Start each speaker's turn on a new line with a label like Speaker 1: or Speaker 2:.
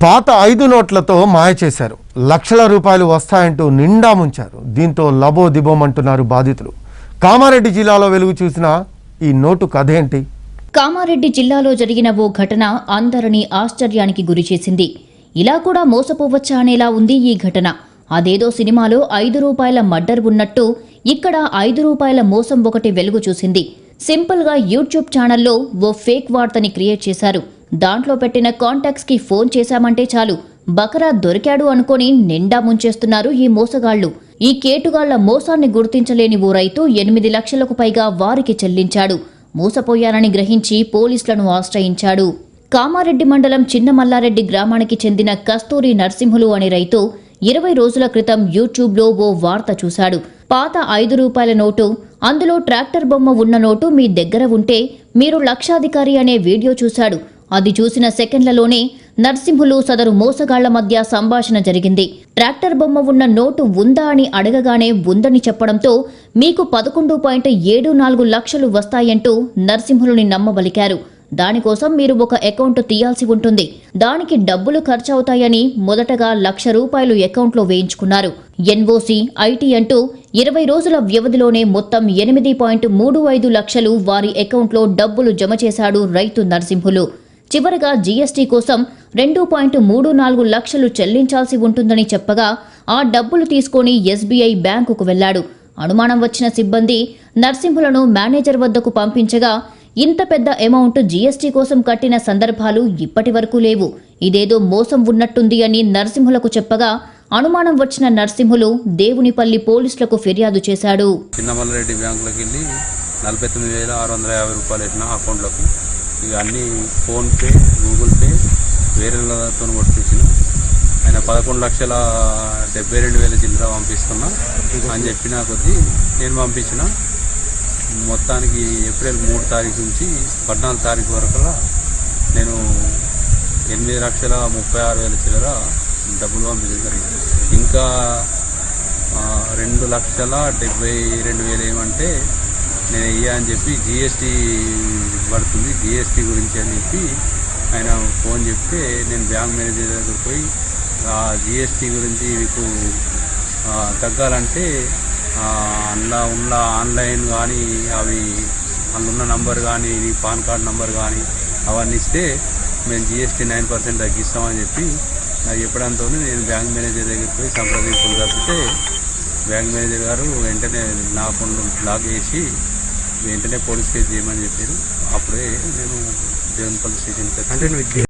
Speaker 1: పాత 5 నోట్లతో మాయ చేశారు. లక్షల రూపాయలు వస్తాయంటూ నిండా ముంచారు. దీంతో లబోదిబోమంటున్నారు బాధితులు. కామారెడ్డి జిల్లాలో వెలుగు చూసిన ఈ నోటు కథ ఏంటి?
Speaker 2: కామారెడ్డి జిల్లాలో జరిగిన ఓ ఘటన అందరినీ ఆశ్చర్యానికి గురిచేసింది. ఇలా కూడా మోసపోవచ్చా అనేలా ఉంది ఈ ఘటన. అదేదో సినిమాలో 5 రూపాయల మర్డర్ ఉన్నట్టు ఇక్కడ 5 రూపాయల మోసం ఒకటి వెలుగు చూసింది. సింపుల్గా యూట్యూబ్ ఛానల్లో ఓ ఫేక్ వార్తని క్రియేట్ చేశారు. దాంట్లో పెట్టిన కాంటాక్ట్స్కి ఫోన్ చేశామంటే చాలు బకరా దొరికాడు అనుకొని నిండా ముంచేస్తున్నారు ఈ మోసగాళ్లు. ఈ కేటుగాళ్ల మోసాన్ని గుర్తించలేని ఓ రైతు 8 లక్షలకు పైగా వారికి చెల్లించాడు. మోసపోయారని గ్రహించి పోలీసులను ఆశ్రయించాడు. కామారెడ్డి మండలం చిన్న మల్లారెడ్డి గ్రామానికి చెందిన కస్తూరి నరసింహులు అనే రైతు 20 రోజుల క్రితం యూట్యూబ్లో ఓ వార్త చూశాడు. పాత 5 రూపాయల నోటు, అందులో ట్రాక్టర్ బొమ్మ ఉన్న నోటు మీ దగ్గర ఉంటే మీరు లక్షాధికారి అనే వీడియో చూశాడు. అది చూసిన సెకండ్లలోనే నరసింహులు సదరు మోసగాళ్ల మధ్య సంభాషణ జరిగింది. ట్రాక్టర్ బొమ్మ ఉన్న నోటు ఉందా అని అడగగానే ఉందని చెప్పడంతో మీకు 11.74 లక్షలు వస్తాయంటూ నరసింహులుని నమ్మబలికారు. దానికోసం మీరు ఒక అకౌంట్ తీయాల్సి ఉంటుంది. దానికి డబ్బులు ఖర్చవుతాయని మొదటగా ₹1,00,000 అకౌంట్లో వేయించుకున్నారు. ఎన్ఓసి, ఐటీ అంటూ 20 రోజుల వ్యవధిలోనే మొత్తం 8.35 లక్షలు వారి అకౌంట్లో డబ్బులు జమ చేశాడు రైతు నరసింహులు. చివరగా జీఎస్టీ కోసం 2.34 లక్షలు చెల్లించాల్సి ఉంటుందని చెప్పగా ఆ డబ్బులు తీసుకొని ఎస్బీఐ బ్యాంకుకు వెళ్లాడు. అనుమానం వచ్చిన సిబ్బంది నరసింహులను మేనేజర్ వద్దకు పంపించగా ఇంత పెద్ద అమౌంట్ జీఎస్టీ కోసం కట్టిన సందర్భాలు ఇప్పటి వరకు లేవు, ఇదేదో మోసం ఉన్నట్టుంది అని నరసింహులకు చెప్పగా అనుమానం వచ్చిన నరసింహులు దేవునిపల్లి పోలీసులకు ఫిర్యాదు చేశాడు.
Speaker 3: చిన్న మల్లారెడ్డి బ్యాంకులోకి వెళ్ళి 49,650 రూపాయలు వేసిన అకౌంట్లకు ఇక అన్నీ ఫోన్పే, గూగుల్ పే వేరేతో కొట్టించిన. ఆయన 11,72,000 చిల్లర పంపిస్తున్నా అని చెప్పిన కొద్దీ నేను పంపించిన. మొత్తానికి ఏప్రిల్ 3 తారీఖు నుంచి 14 తారీఖు వరకు నేను 8,36,000 చిల్లర డబ్బులు పంపించడం జరిగింది. ఇంకా 2,72,000 ఏమంటే నేను వెయ్యా అని చెప్పి జీఎస్టీ పడుతుంది, జీఎస్టీ గురించి అని చెప్పి ఆయన ఫోన్ చెప్తే నేను బ్యాంక్ మేనేజర్ దగ్గరికి పోయి ఆ జీఎస్టీ గురించి మీకు తగ్గాలంటే అందులో ఉన్న ఆన్లైన్ కానీ అవి అందులో ఉన్న నంబర్ కానీ పాన్ కార్డ్ నంబర్ కానీ అవన్నీ ఇస్తే మేము జీఎస్టీ 9% తగ్గిస్తామని చెప్పి నాకు చెప్పడంతో నేను బ్యాంక్ మేనేజర్ దగ్గరికి పోయి సంప్రదింపులు జరిపితే బ్యాంక్ మేనేజర్ గారు వెంటనే నా అకౌంట్ బ్లాక్ చేసి వెంటనే పోలీస్ కేసు చేయమని చెప్పారు. అప్పుడే నేను దేవునిపల్లి స్టేషన్కి